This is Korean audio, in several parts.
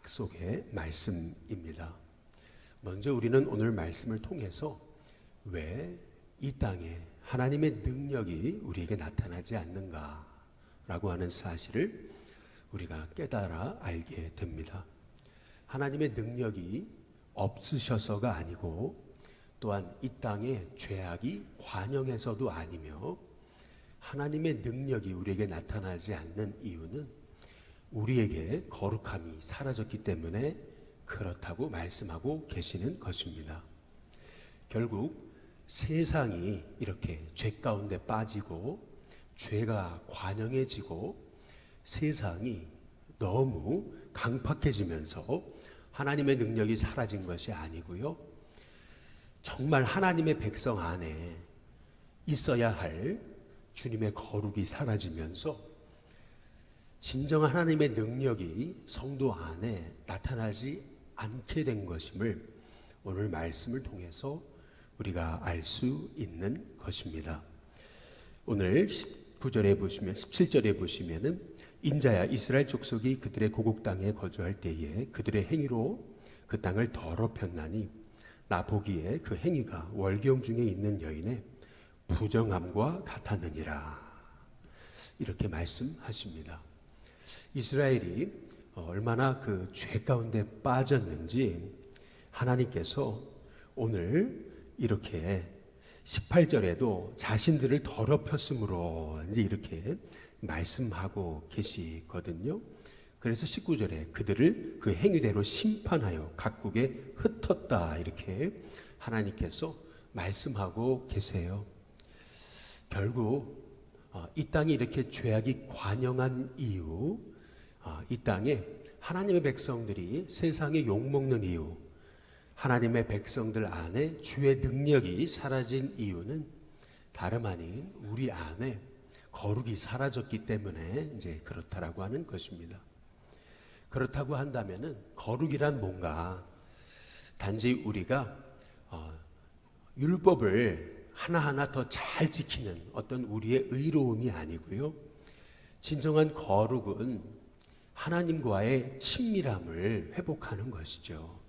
약속의 말씀입니다. 먼저 우리는 오늘 말씀을 통해서 왜 이 땅에 하나님의 능력이 우리에게 나타나지 않는가라고 하는 사실을 우리가 깨달아 알게 됩니다. 하나님의 능력이 없으셔서가 아니고 또한 이 땅에 죄악이 관영해서도 아니며 하나님의 능력이 우리에게 나타나지 않는 이유는 우리에게 거룩함이 사라졌기 때문에 그렇다고 말씀하고 계시는 것입니다. 결국 세상이 이렇게 죄 가운데 빠지고 죄가 관영해지고 세상이 너무 강팍해지면서 하나님의 능력이 사라진 것이 아니고요. 정말 하나님의 백성 안에 있어야 할 주님의 거룩이 사라지면서 진정한 하나님의 능력이 성도 안에 나타나지 않게 된 것임을 오늘 말씀을 통해서 우리가 알 수 있는 것입니다. 오늘 19절에 보시면 17절에 보시면은 인자야 이스라엘 족속이 그들의 고국 땅에 거주할 때에 그들의 행위로 그 땅을 더럽혔나니 나 보기에 그 행위가 월경 중에 있는 여인의 부정함과 같았느니라. 이렇게 말씀하십니다. 이스라엘이 얼마나 그 죄 가운데 빠졌는지 하나님께서 오늘 이렇게 18절에도 자신들을 더럽혔으므로 이제 이렇게 말씀하고 계시거든요. 그래서 19절에 그들을 그 행위대로 심판하여 각국에 흩었다 이렇게 하나님께서 말씀하고 계세요. 결국 이 땅이 이렇게 죄악이 관영한 이유, 이 땅에 하나님의 백성들이 세상에 욕먹는 이유, 하나님의 백성들 안에 주의 능력이 사라진 이유는 다름 아닌 우리 안에 거룩이 사라졌기 때문에 이제 그렇다라고 하는 것입니다. 그렇다고 한다면은 거룩이란 뭔가 단지 우리가 율법을 하나하나 더 잘 지키는 어떤 우리의 의로움이 아니고요. 진정한 거룩은 하나님과의 친밀함을 회복하는 것이죠.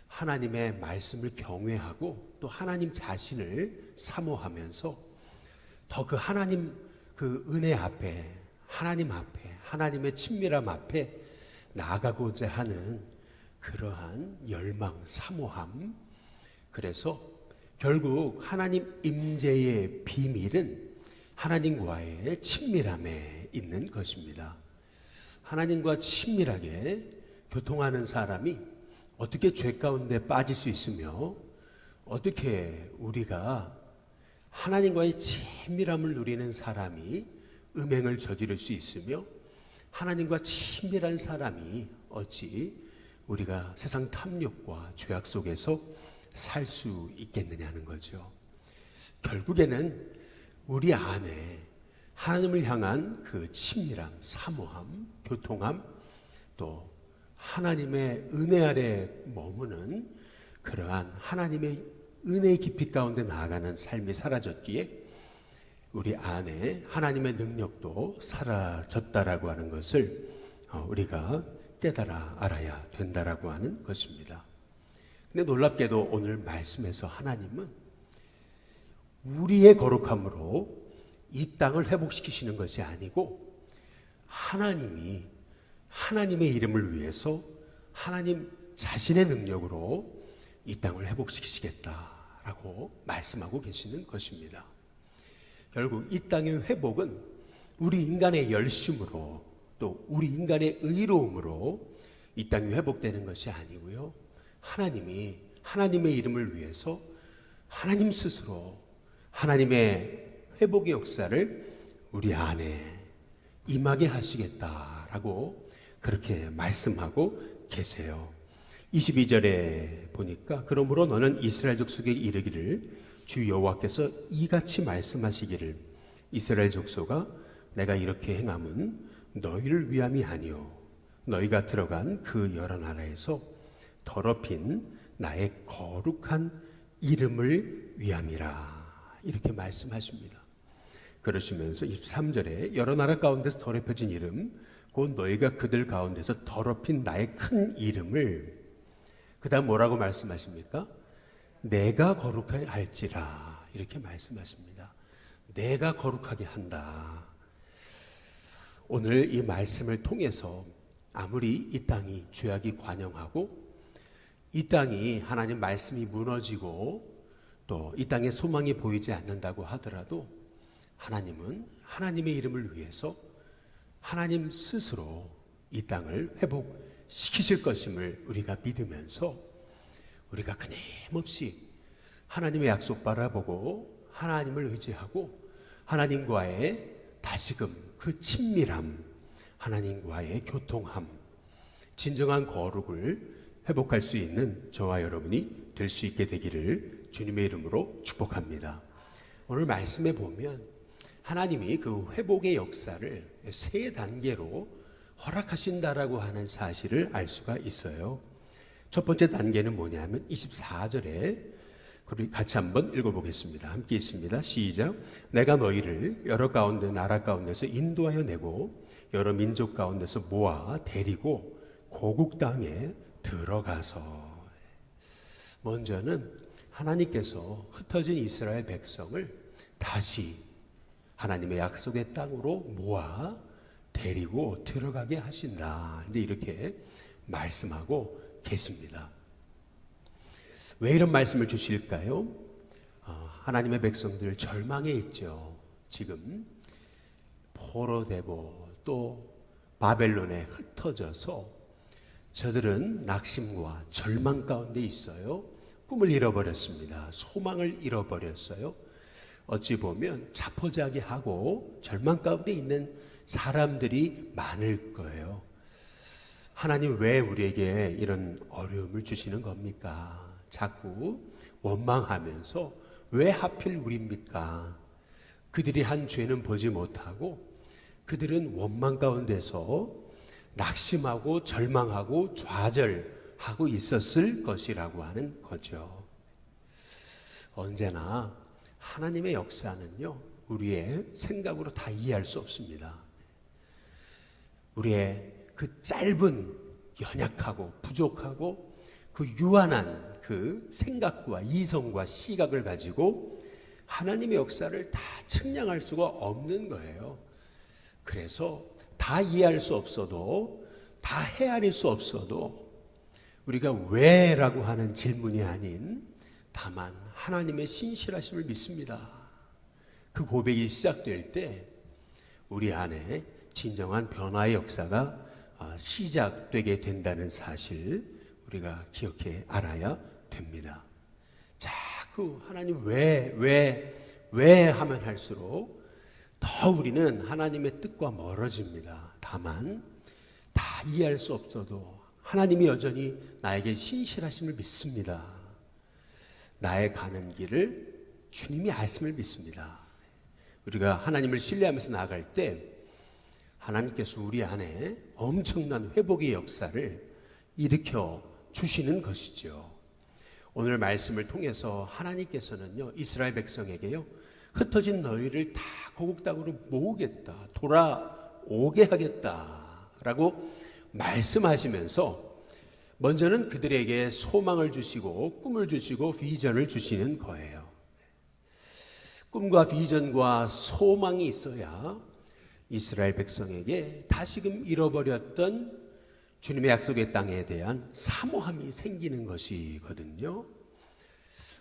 하나님의 말씀을 경외하고 또 하나님 자신을 사모하면서 더 그 하나님 그 은혜 앞에 하나님 앞에 하나님의 친밀함 앞에 나아가고자 하는 그러한 열망, 사모함. 그래서 결국 하나님 임재의 비밀은 하나님과의 친밀함에 있는 것입니다. 하나님과 친밀하게 교통하는 사람이 어떻게 죄 가운데 빠질 수 있으며 어떻게 우리가 하나님과의 친밀함을 누리는 사람이 음행을 저지를 수 있으며 하나님과 친밀한 사람이 어찌 우리가 세상 탐욕과 죄악 속에서 살 수 있겠느냐는 거죠. 결국에는 우리 안에 하나님을 향한 그 친밀함, 사모함, 교통함, 또 하나님의 은혜 아래 머무는 그러한 하나님의 은혜의 깊이 가운데 나아가는 삶이 사라졌기에 우리 안에 하나님의 능력도 사라졌다라고 하는 것을 우리가 깨달아 알아야 된다라고 하는 것입니다. 근데 놀랍게도 오늘 말씀에서 하나님은 우리의 거룩함으로 이 땅을 회복시키시는 것이 아니고 하나님이 하나님의 이름을 위해서 하나님 자신의 능력으로 이 땅을 회복시키시겠다라고 말씀하고 계시는 것입니다. 결국 이 땅의 회복은 우리 인간의 열심으로 또 우리 인간의 의로움으로 이 땅이 회복되는 것이 아니고요. 하나님이 하나님의 이름을 위해서 하나님 스스로 하나님의 회복의 역사를 우리 안에 임하게 하시겠다라고 그렇게 말씀하고 계세요. 22절에 보니까 그러므로 너는 이스라엘 족속에 이르기를 주 여호와께서 이같이 말씀하시기를 이스라엘 족속아 내가 이렇게 행함은 너희를 위함이 아니요 너희가 들어간 그 여러 나라에서 더럽힌 나의 거룩한 이름을 위함이라 이렇게 말씀하십니다. 그러시면서 23절에 여러 나라 가운데서 더럽혀진 이름 곧 너희가 그들 가운데서 더럽힌 나의 큰 이름을, 그 다음 뭐라고 말씀하십니까? 내가 거룩하게 할지라, 이렇게 말씀하십니다. 내가 거룩하게 한다. 오늘 이 말씀을 통해서 아무리 이 땅이 죄악이 관영하고 이 땅이 하나님 말씀이 무너지고 또 이 땅에 소망이 보이지 않는다고 하더라도 하나님은 하나님의 이름을 위해서 하나님 스스로 이 땅을 회복시키실 것임을 우리가 믿으면서 우리가 끊임없이 하나님의 약속 바라보고 하나님을 의지하고 하나님과의 다시금 그 친밀함, 하나님과의 교통함, 진정한 거룩을 회복할 수 있는 저와 여러분이 될 수 있게 되기를 주님의 이름으로 축복합니다. 오늘 말씀에 보면 하나님이 그 회복의 역사를 세 단계로 허락하신다라고 하는 사실을 알 수가 있어요. 첫 번째 단계는 뭐냐면 24절에 우리 같이 한번 읽어보겠습니다. 함께 있습니다. 시작. 내가 너희를 여러 가운데 나라 가운데서 인도하여 내고 여러 민족 가운데서 모아 데리고 고국 땅에 들어가서, 먼저는 하나님께서 흩어진 이스라엘 백성을 다시 하나님의 약속의 땅으로 모아 데리고 들어가게 하신다. 이제 이렇게 말씀하고 계십니다. 왜 이런 말씀을 주실까요? 하나님의 백성들 절망에 있죠. 지금 포로되고 또 바벨론에 흩어져서 저들은 낙심과 절망 가운데 있어요. 꿈을 잃어버렸습니다. 소망을 잃어버렸어요. 어찌 보면 자포자기하고 절망 가운데 있는 사람들이 많을 거예요. 하나님 왜 우리에게 이런 어려움을 주시는 겁니까? 자꾸 원망하면서 왜 하필 우리입니까? 그들이 한 죄는 보지 못하고 그들은 원망 가운데서 낙심하고 절망하고 좌절하고 있었을 것이라고 하는 거죠. 언제나 하나님의 역사는요, 우리의 생각으로 다 이해할 수 없습니다. 우리의 그 짧은 연약하고 부족하고 그 유한한 그 생각과 이성과 시각을 가지고 하나님의 역사를 다 측량할 수가 없는 거예요. 그래서 다 이해할 수 없어도, 다 헤아릴 수 없어도 우리가 왜라고 하는 질문이 아닌 다만 하나님의 신실하심을 믿습니다. 그 고백이 시작될 때 우리 안에 진정한 변화의 역사가 시작되게 된다는 사실 우리가 기억해 알아야 됩니다. 자꾸 하나님 왜 하면 할수록 더 우리는 하나님의 뜻과 멀어집니다. 다만 다 이해할 수 없어도 하나님이 여전히 나에게 신실하심을 믿습니다. 나의 가는 길을 주님이 아심을 믿습니다. 우리가 하나님을 신뢰하면서 나아갈 때 하나님께서 우리 안에 엄청난 회복의 역사를 일으켜 주시는 것이죠. 오늘 말씀을 통해서 하나님께서는요, 이스라엘 백성에게요, 흩어진 너희를 다 고국 땅으로 모으겠다, 돌아오게 하겠다라고 말씀하시면서 먼저는 그들에게 소망을 주시고 꿈을 주시고 비전을 주시는 거예요. 꿈과 비전과 소망이 있어야 이스라엘 백성에게 다시금 잃어버렸던 주님의 약속의 땅에 대한 사모함이 생기는 것이거든요.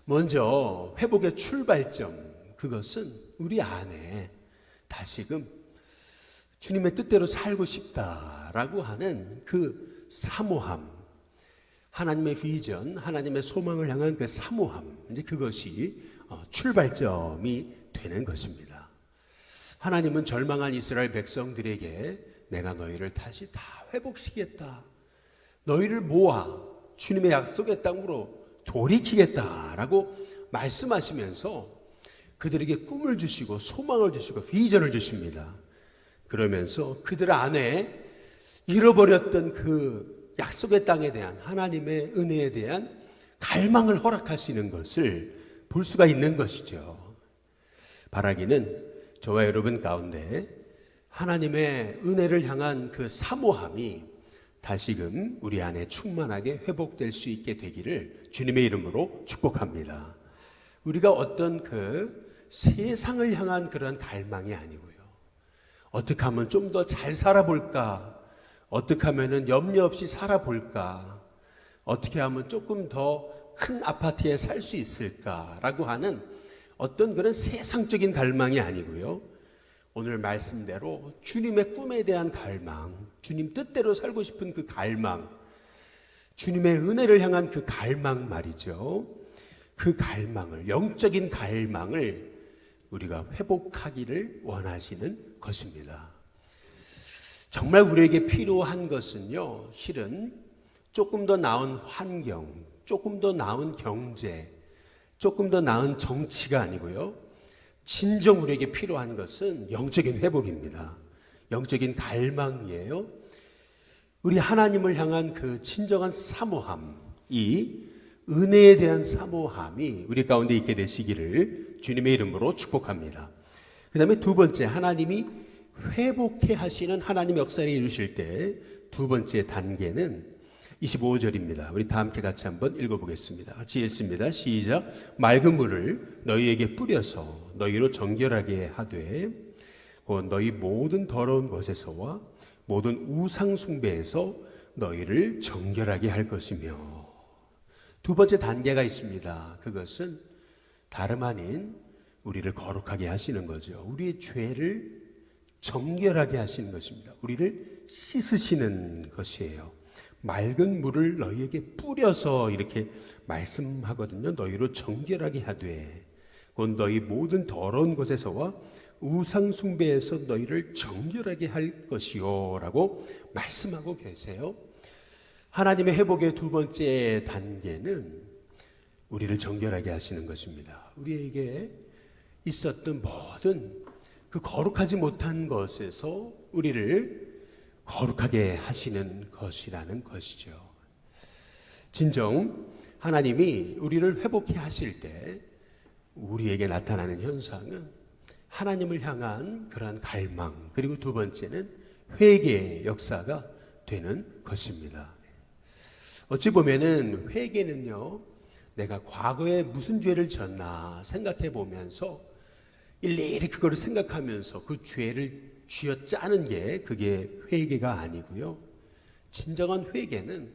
먼저 회복의 출발점, 그것은 우리 안에 다시금 주님의 뜻대로 살고 싶다라고 하는 그 사모함, 하나님의 비전, 하나님의 소망을 향한 그 사모함, 이제 그것이 출발점이 되는 것입니다. 하나님은 절망한 이스라엘 백성들에게 내가 너희를 다시 다 회복시키겠다, 너희를 모아 주님의 약속의 땅으로 돌이키겠다라고 말씀하시면서 그들에게 꿈을 주시고 소망을 주시고 비전을 주십니다. 그러면서 그들 안에 잃어버렸던 그 약속의 땅에 대한 하나님의 은혜에 대한 갈망을 허락하시는 것을 볼 수가 있는 것이죠. 바라기는 저와 여러분 가운데 하나님의 은혜를 향한 그 사모함이 다시금 우리 안에 충만하게 회복될 수 있게 되기를 주님의 이름으로 축복합니다. 우리가 어떤 그 세상을 향한 그런 갈망이 아니고요. 어떻게 하면 좀 더 잘 살아볼까? 어떻게 하면 염려 없이 살아볼까? 어떻게 하면 조금 더 큰 아파트에 살 수 있을까라고 하는 어떤 그런 세상적인 갈망이 아니고요. 오늘 말씀대로 주님의 꿈에 대한 갈망, 주님 뜻대로 살고 싶은 그 갈망, 주님의 은혜를 향한 그 갈망 말이죠. 그 갈망을, 영적인 갈망을 우리가 회복하기를 원하시는 것입니다. 정말 우리에게 필요한 것은요, 실은 조금 더 나은 환경, 조금 더 나은 경제, 조금 더 나은 정치가 아니고요. 진정 우리에게 필요한 것은 영적인 회복입니다. 영적인 갈망이에요. 우리 하나님을 향한 그 진정한 사모함, 이 은혜에 대한 사모함이 우리 가운데 있게 되시기를 주님의 이름으로 축복합니다. 그 다음에 두 번째, 하나님이 회복해 하시는 하나님 역사를 이루실 때 두 번째 단계는 25절입니다. 우리 다 함께 같이 한번 읽어보겠습니다. 같이 읽습니다. 시작. 맑은 물을 너희에게 뿌려서 너희로 정결하게 하되 곧 너희 모든 더러운 것에서와 모든 우상 숭배에서 너희를 정결하게 할 것이며. 두 번째 단계가 있습니다. 그것은 다름 아닌 우리를 거룩하게 하시는 거죠. 우리의 죄를 정결하게 하시는 것입니다. 우리를 씻으시는 것이에요. 맑은 물을 너희에게 뿌려서 이렇게 말씀하거든요. 너희로 정결하게 하되 곧 너희 모든 더러운 것에서와 우상 숭배에서 너희를 정결하게 할 것이요 라고 말씀하고 계세요. 하나님의 회복의 두 번째 단계는 우리를 정결하게 하시는 것입니다. 우리에게 있었던 모든 그 거룩하지 못한 것에서 우리를 거룩하게 하시는 것이라는 것이죠. 진정 하나님이 우리를 회복해 하실 때 우리에게 나타나는 현상은 하나님을 향한 그러한 갈망, 그리고 두 번째는 회개의 역사가 되는 것입니다. 어찌 보면은 회개는요, 내가 과거에 무슨 죄를 졌나 생각해 보면서 일일이 그거를 생각하면서 그 죄를 쥐어짜는 게 그게 회개가 아니고요. 진정한 회개는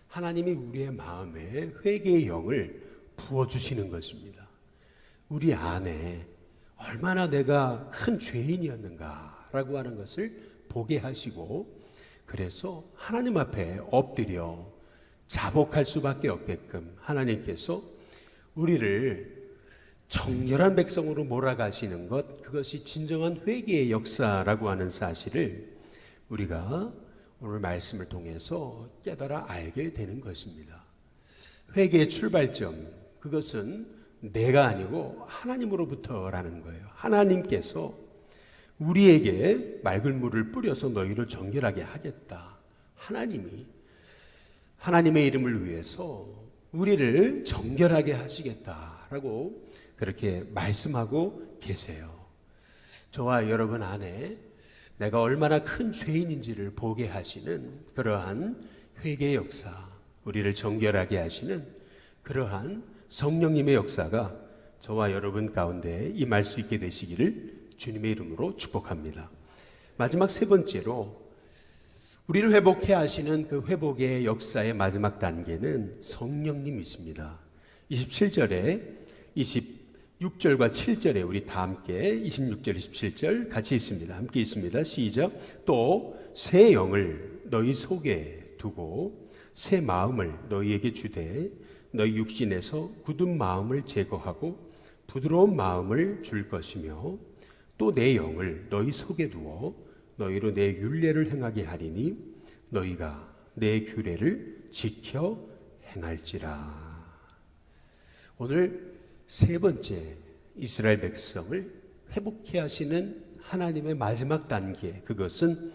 하나님이 우리의 마음에 회개의 영을 부어주시는 것입니다. 우리 안에 얼마나 내가 큰 죄인이었는가라고 하는 것을 보게 하시고, 그래서 하나님 앞에 엎드려 자복할 수밖에 없게끔 하나님께서 우리를 정결한 백성으로 몰아가시는 것, 그것이 진정한 회개의 역사라고 하는 사실을 우리가 오늘 말씀을 통해서 깨달아 알게 되는 것입니다. 회개의 출발점, 그것은 내가 아니고 하나님으로부터라는 거예요. 하나님께서 우리에게 맑은 물을 뿌려서 너희를 정결하게 하겠다. 하나님이 하나님의 이름을 위해서 우리를 정결하게 하시겠다라고 그렇게 말씀하고 계세요. 저와 여러분 안에 내가 얼마나 큰 죄인인지를 보게 하시는 그러한 회개의 역사, 우리를 정결하게 하시는 그러한 성령님의 역사가 저와 여러분 가운데 임할 수 있게 되시기를 주님의 이름으로 축복합니다. 마지막 세 번째로 우리를 회복해 하시는 그 회복의 역사의 마지막 단계는 성령님이십니다. 27절에 26절과 7절에 우리 다 함께 26절, 27절 같이 있습니다. 함께 있습니다. 시작. 또 새 영을 너희 속에 두고 새 마음을 너희에게 주되 너희 육신에서 굳은 마음을 제거하고 부드러운 마음을 줄 것이며 또 내 영을 너희 속에 두어 너희로 내 율례를 행하게 하리니 너희가 내 규례를 지켜 행할지라. 오늘 세 번째 이스라엘 백성을 회복케 하시는 하나님의 마지막 단계, 그것은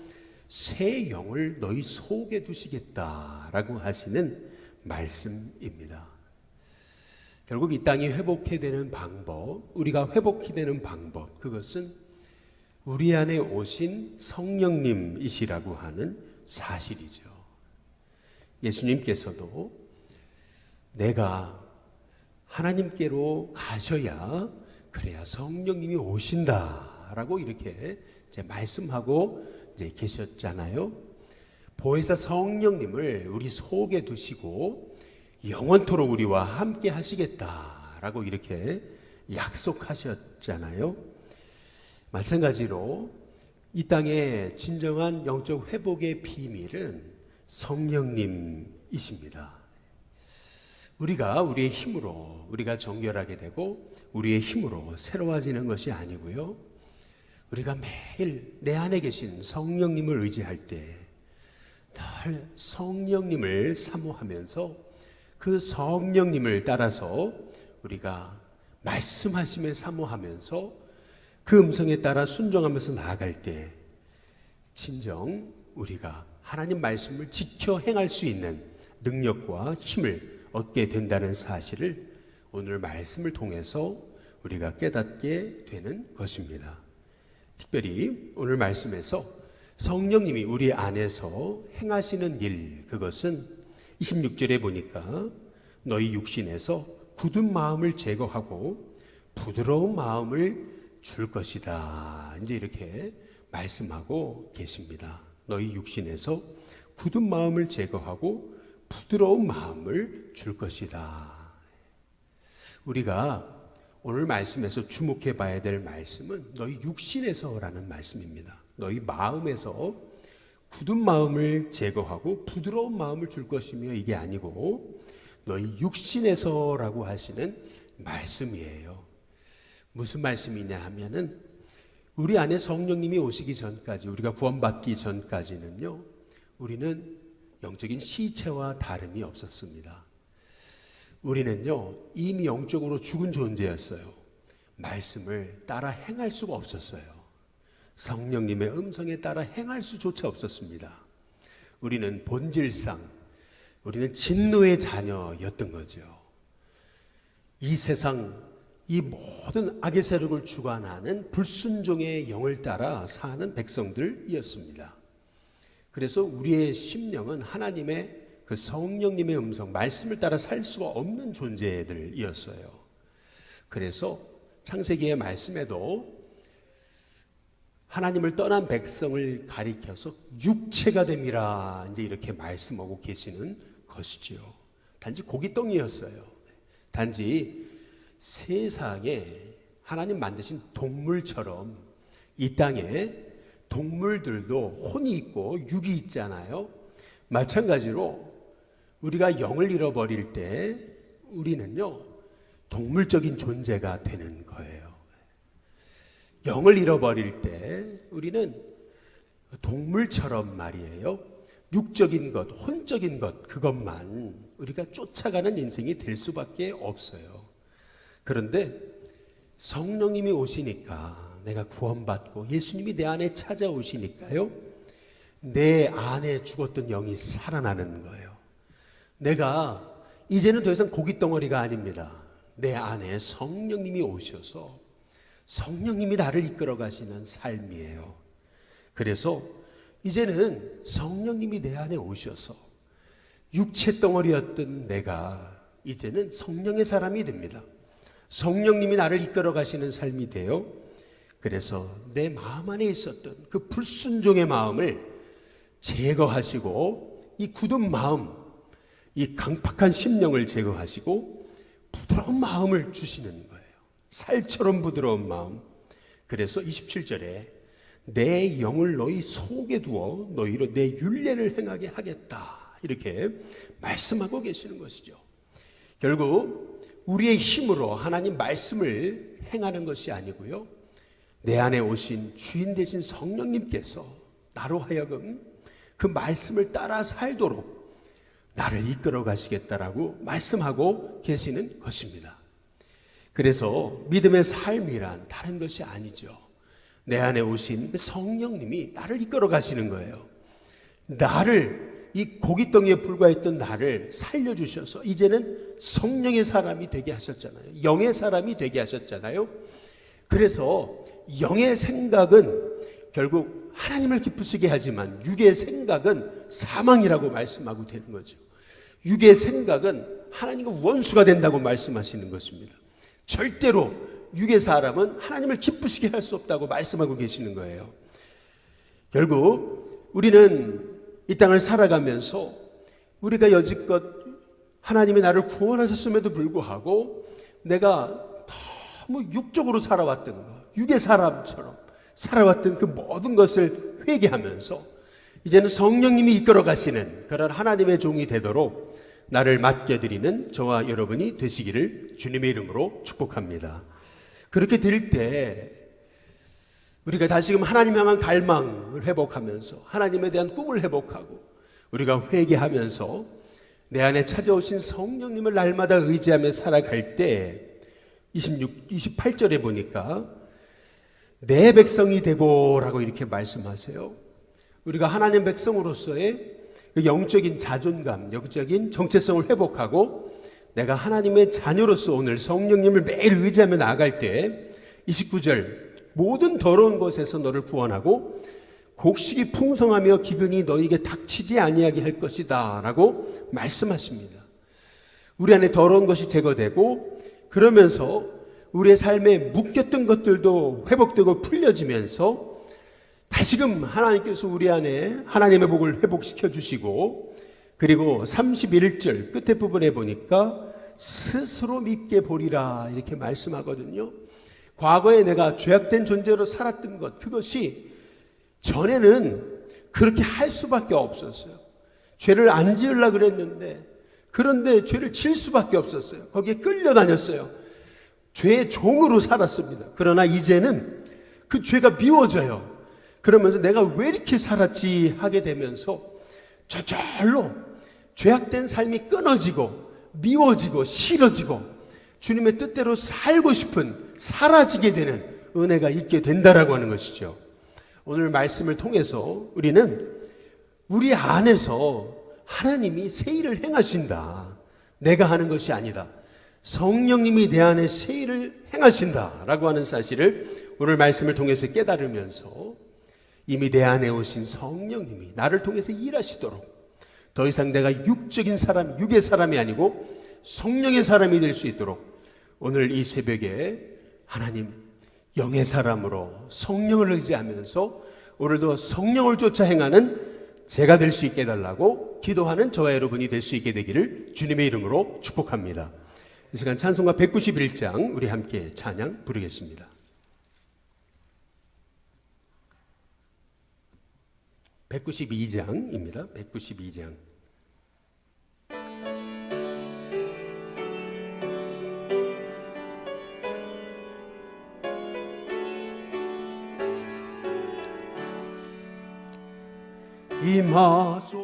새 영을 너희 속에 두시겠다라고 하시는 말씀입니다. 결국 이 땅이 회복해 되는 방법, 우리가 회복해 되는 방법, 그것은 우리 안에 오신 성령님이시라고 하는 사실이죠. 예수님께서도 내가 하나님께로 가셔야 그래야 성령님이 오신다라고 이렇게 이제 말씀하고 이제 계셨잖아요. 보혜사 성령님을 우리 속에 두시고 영원토록 우리와 함께 하시겠다라고 이렇게 약속하셨잖아요. 마찬가지로 이 땅의 진정한 영적 회복의 비밀은 성령님이십니다. 우리가 우리의 힘으로 우리가 정결하게 되고 우리의 힘으로 새로워지는 것이 아니고요. 우리가 매일 내 안에 계신 성령님을 의지할 때 늘 성령님을 사모하면서 그 성령님을 따라서 우리가 말씀하심에 사모하면서 그 음성에 따라 순종하면서 나아갈 때 진정 우리가 하나님 말씀을 지켜 행할 수 있는 능력과 힘을 얻게 된다는 사실을 오늘 말씀을 통해서 우리가 깨닫게 되는 것입니다. 특별히 오늘 말씀에서 성령님이 우리 안에서 행하시는 일, 그것은 26절에 보니까 너희 육신에서 굳은 마음을 제거하고 부드러운 마음을 줄 것이다. 이제 이렇게 말씀하고 계십니다. 너희 육신에서 굳은 마음을 제거하고 부드러운 마음을 줄 것이다. 우리가 오늘 말씀에서 주목해 봐야 될 말씀은 너희 육신에서라는 말씀입니다. 너희 마음에서 굳은 마음을 제거하고 부드러운 마음을 줄 것이며 이게 아니고 너희 육신에서라고 하시는 말씀이에요. 무슨 말씀이냐 하면은 우리 안에 성령님이 오시기 전까지 우리가 구원받기 전까지는요 우리는 영적인 시체와 다름이 없었습니다. 우리는요 이미 영적으로 죽은 존재였어요. 말씀을 따라 행할 수가 없었어요. 성령님의 음성에 따라 행할 수조차 없었습니다. 우리는 본질상 우리는 진노의 자녀였던 거죠. 이 세상 이 모든 악의 세력을 주관하는 불순종의 영을 따라 사는 백성들이었습니다. 그래서 우리의 심령은 하나님의 그 성령님의 음성, 말씀을 따라 살 수가 없는 존재들이었어요. 그래서 창세기의 말씀에도 하나님을 떠난 백성을 가리켜서 육체가 됨이라 이제 이렇게 말씀하고 계시는 것이지요. 단지 고깃덩이였어요. 단지 세상에 하나님 만드신 동물처럼 이 땅에 동물들도 혼이 있고 육이 있잖아요. 마찬가지로 우리가 영을 잃어버릴 때 우리는요 동물적인 존재가 되는 거예요. 영을 잃어버릴 때 우리는 동물처럼 말이에요. 육적인 것, 혼적인 것 그것만 우리가 쫓아가는 인생이 될 수밖에 없어요. 그런데 성령님이 오시니까 내가 구원받고 예수님이 내 안에 찾아오시니까요 내 안에 죽었던 영이 살아나는 거예요. 내가 이제는 더 이상 고깃덩어리가 아닙니다. 내 안에 성령님이 오셔서 성령님이 나를 이끌어 가시는 삶이에요. 그래서 이제는 성령님이 내 안에 오셔서 육체 덩어리였던 내가 이제는 성령의 사람이 됩니다. 성령님이 나를 이끌어 가시는 삶이 돼요. 그래서 내 마음 안에 있었던 그 불순종의 마음을 제거하시고 이 굳은 마음, 이 강팍한 심령을 제거하시고 부드러운 마음을 주시는 거예요. 살처럼 부드러운 마음. 그래서 27절에 내 영을 너희 속에 두어 너희로 내 율례를 행하게 하겠다 이렇게 말씀하고 계시는 것이죠. 결국 우리의 힘으로 하나님 말씀을 행하는 것이 아니고요 내 안에 오신 주인 되신 성령님께서 나로 하여금 그 말씀을 따라 살도록 나를 이끌어 가시겠다라고 말씀하고 계시는 것입니다. 그래서 믿음의 삶이란 다른 것이 아니죠. 내 안에 오신 성령님이 나를 이끌어 가시는 거예요. 나를 이 고깃덩이에 불과했던 나를 살려주셔서 이제는 성령의 사람이 되게 하셨잖아요. 영의 사람이 되게 하셨잖아요. 그래서 영의 생각은 결국 하나님을 기쁘시게 하지만 육의 생각은 사망이라고 말씀하고 되는 거죠. 육의 생각은 하나님과 원수가 된다고 말씀하시는 것입니다. 절대로 육의 사람은 하나님을 기쁘시게 할 수 없다고 말씀하고 계시는 거예요. 결국 우리는 이 땅을 살아가면서 우리가 여지껏 하나님이 나를 구원하셨음에도 불구하고 내가 너무 육적으로 살아왔던 것, 육의 사람처럼 살아왔던 그 모든 것을 회개하면서 이제는 성령님이 이끌어 가시는 그런 하나님의 종이 되도록 나를 맡겨드리는 저와 여러분이 되시기를 주님의 이름으로 축복합니다. 그렇게 될 때 우리가 다시금 하나님 향한 갈망을 회복하면서 하나님에 대한 꿈을 회복하고 우리가 회개하면서 내 안에 찾아오신 성령님을 날마다 의지하며 살아갈 때 28절에 보니까 내 백성이 되고라고 이렇게 말씀하세요. 우리가 하나님 백성으로서의 그 영적인 자존감, 영적인 정체성을 회복하고 내가 하나님의 자녀로서 오늘 성령님을 매일 의지하며 나아갈 때 29절 모든 더러운 것에서 너를 구원하고 곡식이 풍성하며 기근이 너에게 닥치지 아니하게 할 것이다 라고 말씀하십니다. 우리 안에 더러운 것이 제거되고 그러면서 우리의 삶에 묶였던 것들도 회복되고 풀려지면서 다시금 하나님께서 우리 안에 하나님의 복을 회복시켜 주시고 그리고 31절 끝에 부분에 보니까 스스로 믿게 보리라 이렇게 말씀하거든요. 과거에 내가 죄악된 존재로 살았던 것 그것이 전에는 그렇게 할 수밖에 없었어요. 죄를 안 지으려고 그랬는데 그런데 죄를 질 수밖에 없었어요. 거기에 끌려다녔어요. 죄의 종으로 살았습니다. 그러나 이제는 그 죄가 미워져요. 그러면서 내가 왜 이렇게 살았지 하게 되면서 저절로 죄악된 삶이 끊어지고 미워지고 싫어지고 주님의 뜻대로 살고 싶은 사라지게 되는 은혜가 있게 된다라고 하는 것이죠. 오늘 말씀을 통해서 우리는 우리 안에서 하나님이 새 일을 행하신다. 내가 하는 것이 아니다. 성령님이 내 안에 새 일을 행하신다라고 하는 사실을 오늘 말씀을 통해서 깨달으면서 이미 내 안에 오신 성령님이 나를 통해서 일하시도록 더 이상 내가 육적인 사람, 육의 사람이 아니고 성령의 사람이 될 수 있도록 오늘 이 새벽에 하나님 영의 사람으로 성령을 의지하면서 오늘도 성령을 쫓아 행하는 제가 될 수 있게 해달라고 기도하는 저와 여러분이 될 수 있게 되기를 주님의 이름으로 축복합니다. 이 시간 찬송가 191장 우리 함께 찬양 부르겠습니다. 192장입니다. 192장. 이마소